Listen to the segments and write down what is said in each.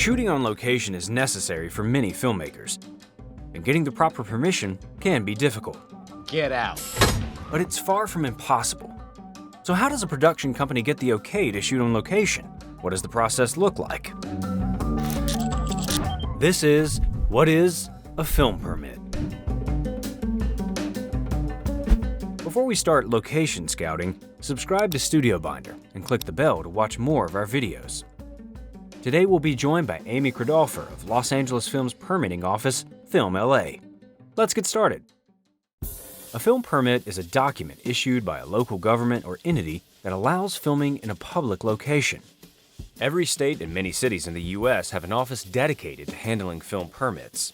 Shooting on location is necessary for many filmmakers, and getting the proper permission can be difficult. Get out. But it's far from impossible. So how does a production company get the okay to shoot on location? What does the process look like? This is what is a film permit. Before we start location scouting, subscribe to Studio Binder and click the bell to watch more of our videos. Today we'll be joined by Amy Kradolfer of Los Angeles Film's permitting office, Film LA. Let's get started. A film permit is a document issued by a local government or entity that allows filming in a public location. Every state and many cities in the U.S. have an office dedicated to handling film permits.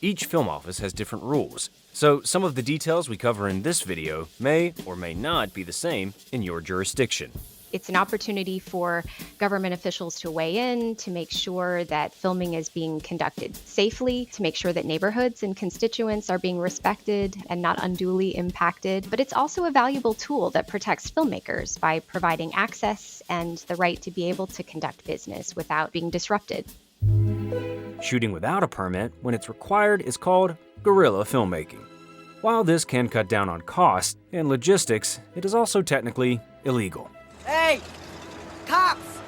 Each film office has different rules, so some of the details we cover in this video may or may not be the same in your jurisdiction. It's an opportunity for government officials to weigh in, to make sure that filming is being conducted safely, to make sure that neighborhoods and constituents are being respected and not unduly impacted. But it's also a valuable tool that protects filmmakers by providing access and the right to be able to conduct business without being disrupted. Shooting without a permit, when it's required, is called guerrilla filmmaking. While this can cut down on costs and logistics, it is also technically illegal. Hey! Cops!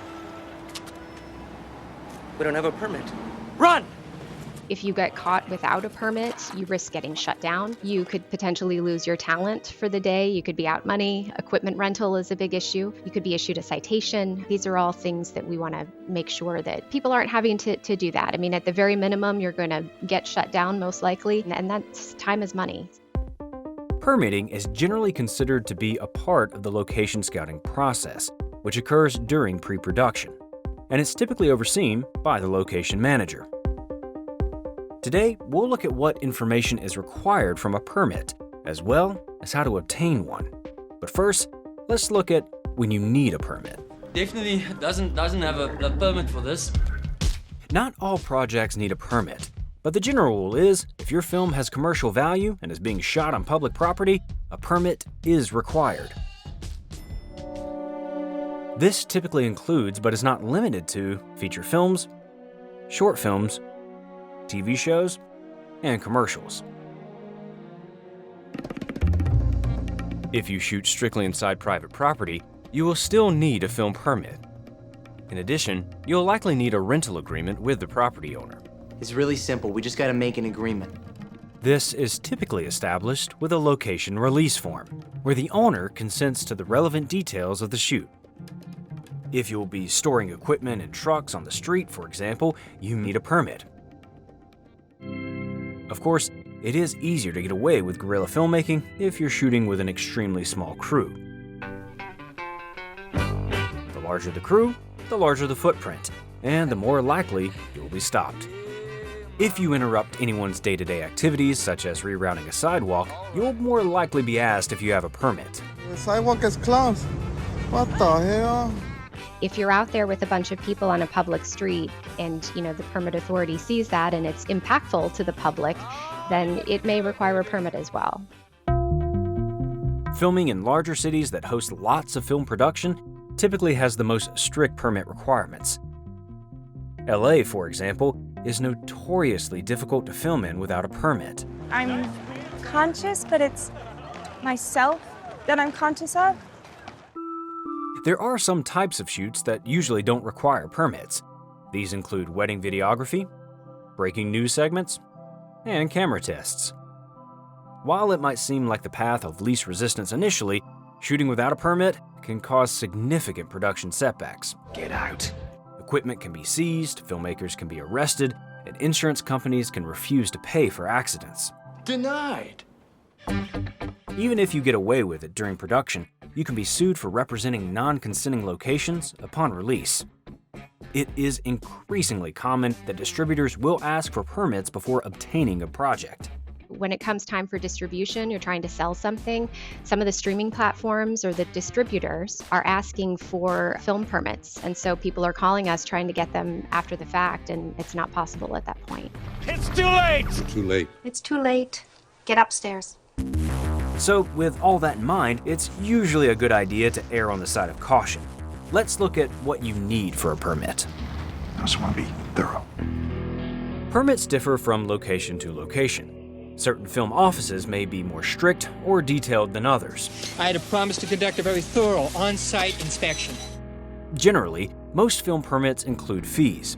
We don't have a permit. Run! If you get caught without a permit, you risk getting shut down. You could potentially lose your talent for the day. You could be out money. Equipment rental is a big issue. You could be issued a citation. These are all things that we want to make sure that people aren't having to do that. I mean, at the very minimum, you're going to get shut down most likely, and that's time is money. Permitting is generally considered to be a part of the location scouting process, which occurs during pre-production, and it's typically overseen by the location manager. Today, we'll look at what information is required from a permit, as well as how to obtain one. But first, let's look at when you need a permit. Definitely doesn't have a permit for this. Not all projects need a permit, but the general rule is if your film has commercial value and is being shot on public property, a permit is required. This typically includes, but is not limited to, feature films, short films, TV shows, and commercials. If you shoot strictly inside private property, you will still need a film permit. In addition, you'll likely need a rental agreement with the property owner. It's really simple. We just gotta make an agreement. This is typically established with a location release form, where the owner consents to the relevant details of the shoot. If you'll be storing equipment in trucks on the street, for example, you need a permit. Of course, it is easier to get away with guerrilla filmmaking if you're shooting with an extremely small crew. The larger the crew, the larger the footprint, and the more likely you'll be stopped. If you interrupt anyone's day-to-day activities, such as rerouting a sidewalk, you'll more likely be asked if you have a permit. The sidewalk is closed. What the hell? If you're out there with a bunch of people on a public street and, the permit authority sees that and it's impactful to the public, then it may require a permit as well. Filming in larger cities that host lots of film production typically has the most strict permit requirements. LA, for example, is notoriously difficult to film in without a permit. I'm conscious, but it's myself that I'm conscious of. There are some types of shoots that usually don't require permits. These include wedding videography, breaking news segments, and camera tests. While it might seem like the path of least resistance initially, shooting without a permit can cause significant production setbacks. Get out. Equipment can be seized, filmmakers can be arrested, and insurance companies can refuse to pay for accidents. Denied. Even if you get away with it during production, you can be sued for representing non-consenting locations upon release. It is increasingly common that distributors will ask for permits before obtaining a project. When it comes time for distribution, you're trying to sell something, some of the streaming platforms or the distributors are asking for film permits. And so people are calling us trying to get them after the fact, and it's not possible at that point. It's too late! Too late. It's too late. Get upstairs. So with all that in mind, it's usually a good idea to err on the side of caution. Let's look at what you need for a permit. just want to be thorough. Permits differ from location to location. Certain film offices may be more strict or detailed than others. I had a promise to conduct a very thorough on-site inspection. Generally, most film permits include fees.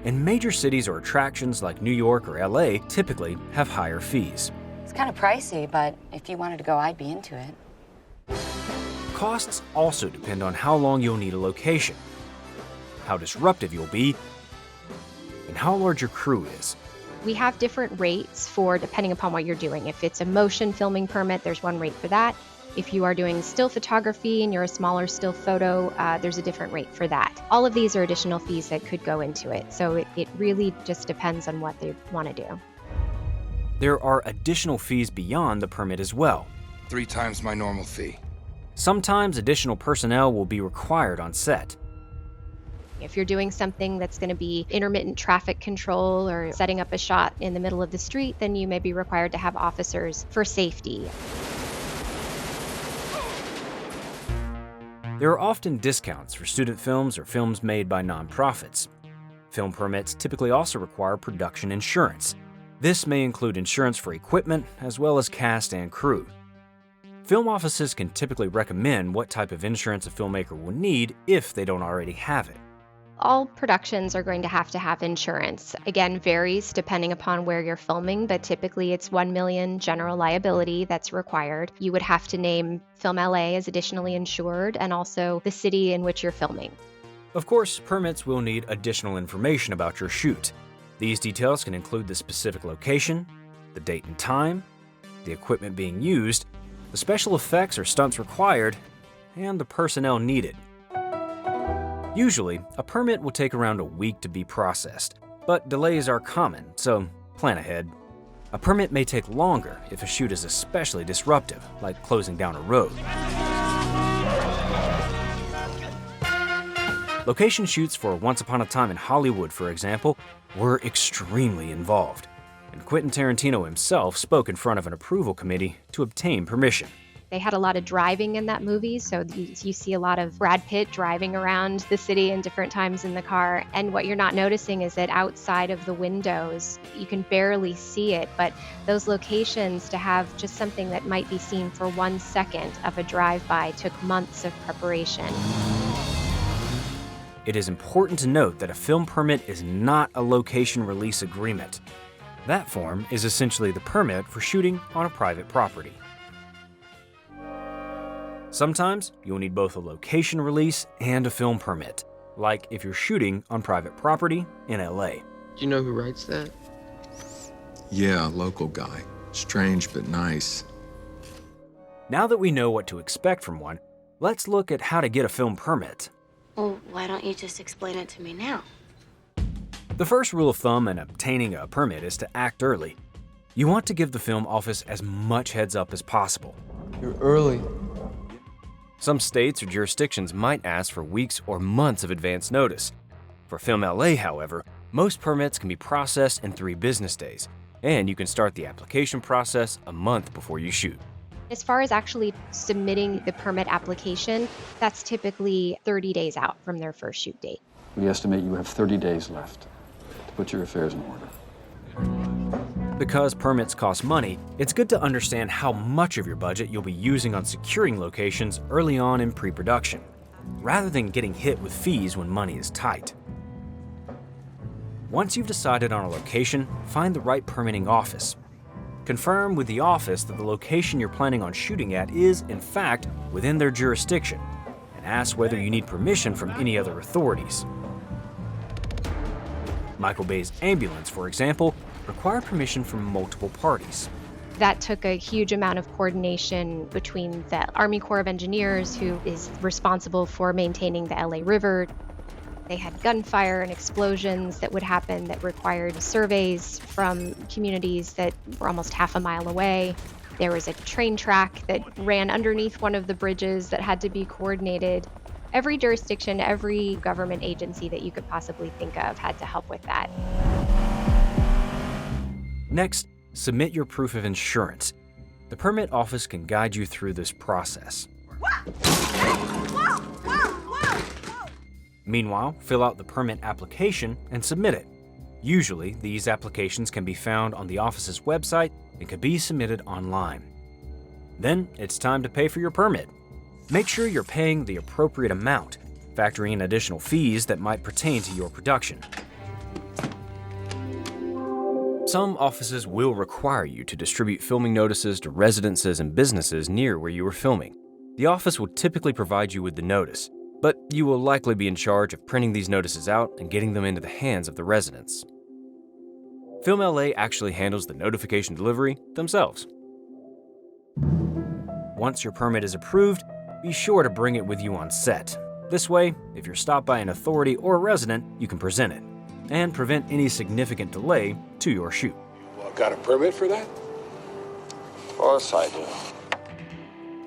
And major cities or attractions like New York or LA typically have higher fees. It's kind of pricey, but if you wanted to go, I'd be into it. Costs also depend on how long you'll need a location, how disruptive you'll be, and how large your crew is. We have different rates for depending upon what you're doing. If it's a motion filming permit, there's one rate for that. If you are doing still photography and you're a smaller still photo, there's a different rate for that. All of these are additional fees that could go into it, so it really just depends on what they want to do. There are additional fees beyond the permit as well. 3 times my normal fee. Sometimes additional personnel will be required on set. If you're doing something that's going to be intermittent traffic control or setting up a shot in the middle of the street, then you may be required to have officers for safety. There are often discounts for student films or films made by nonprofits. Film permits typically also require production insurance. This may include insurance for equipment as well as cast and crew. Film offices can typically recommend what type of insurance a filmmaker will need if they don't already have it. All productions are going to have insurance. Again, varies depending upon where you're filming, but typically it's $1 million general liability that's required. You would have to name Film LA as additionally insured and also the city in which you're filming. Of course, permits will need additional information about your shoot. These details can include the specific location, the date and time, the equipment being used, the special effects or stunts required, and the personnel needed. Usually, a permit will take around a week to be processed, but delays are common, so plan ahead. A permit may take longer if a shoot is especially disruptive, like closing down a road. Location shoots for Once Upon a Time in Hollywood, for example, were extremely involved, and Quentin Tarantino himself spoke in front of an approval committee to obtain permission. They had a lot of driving in that movie, so you see a lot of Brad Pitt driving around the city in different times in the car. And what you're not noticing is that outside of the windows, you can barely see it, but those locations, to have just something that might be seen for 1 second of a drive-by, took months of preparation. It is important to note that a film permit is not a location release agreement. That form is essentially the permit for shooting on a private property. Sometimes you'll need both a location release and a film permit, like if you're shooting on private property in LA. Do you know who writes that? Yeah, local guy. Strange but nice. Now that we know what to expect from one, let's look at how to get a film permit. Well, why don't you just explain it to me now? The first rule of thumb in obtaining a permit is to act early. You want to give the film office as much heads up as possible. You're early. Some states or jurisdictions might ask for weeks or months of advance notice. For Film LA, however, most permits can be processed in 3 business days, and you can start the application process a month before you shoot. As far as actually submitting the permit application, that's typically 30 days out from their first shoot date. We estimate you have 30 days left to put your affairs in order. Because permits cost money, it's good to understand how much of your budget you'll be using on securing locations early on in pre-production, rather than getting hit with fees when money is tight. Once you've decided on a location, find the right permitting office. Confirm with the office that the location you're planning on shooting at is, in fact, within their jurisdiction, and ask whether you need permission from any other authorities. Michael Bay's ambulance, for example, required permission from multiple parties. That took a huge amount of coordination between the Army Corps of Engineers, who is responsible for maintaining the LA River. They had gunfire and explosions that would happen that required surveys from communities that were almost half a mile away. There was a train track that ran underneath one of the bridges that had to be coordinated. Every jurisdiction, every government agency that you could possibly think of had to help with that. Next, submit your proof of insurance. The permit office can guide you through this process. Meanwhile, fill out the permit application and submit it. Usually, these applications can be found on the office's website and can be submitted online. Then, it's time to pay for your permit. Make sure you're paying the appropriate amount, factoring in additional fees that might pertain to your production. Some offices will require you to distribute filming notices to residences and businesses near where you are filming. The office will typically provide you with the notice, but you will likely be in charge of printing these notices out and getting them into the hands of the residents. Film LA actually handles the notification delivery themselves. Once your permit is approved, be sure to bring it with you on set. This way, if you're stopped by an authority or a resident, you can present it and prevent any significant delay to your shoot. Well, got a permit for that? Of course I do.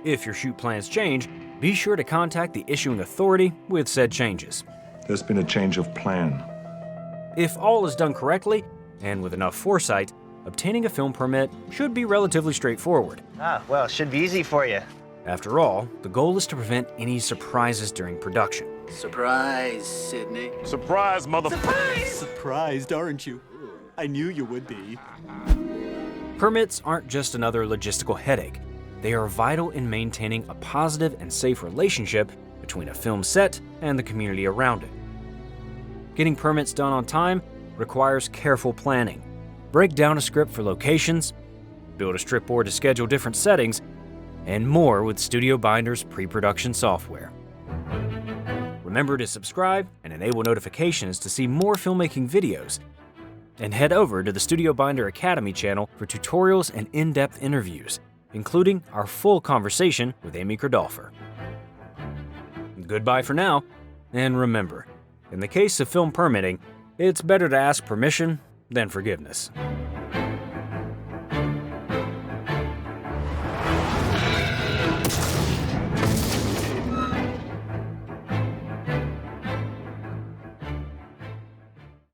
If your shoot plans change, be sure to contact the issuing authority with said changes. There's been a change of plan. If all is done correctly and with enough foresight, obtaining a film permit should be relatively straightforward. Well, it should be easy for you. After all, the goal is to prevent any surprises during production. Surprise, Sydney. Surprise, Surprise! Surprised, aren't you? I knew you would be. Permits aren't just another logistical headache. They are vital in maintaining a positive and safe relationship between a film set and the community around it. Getting permits done on time requires careful planning. Break down a script for locations, build a strip board to schedule different settings, and more with Studio Binder's pre-production software. Remember to subscribe and enable notifications to see more filmmaking videos. And head over to the Studio Binder Academy channel for tutorials and in-depth interviews, including our full conversation with Amy Crodolpher. Goodbye for now, and remember, in the case of film permitting, it's better to ask permission than forgiveness.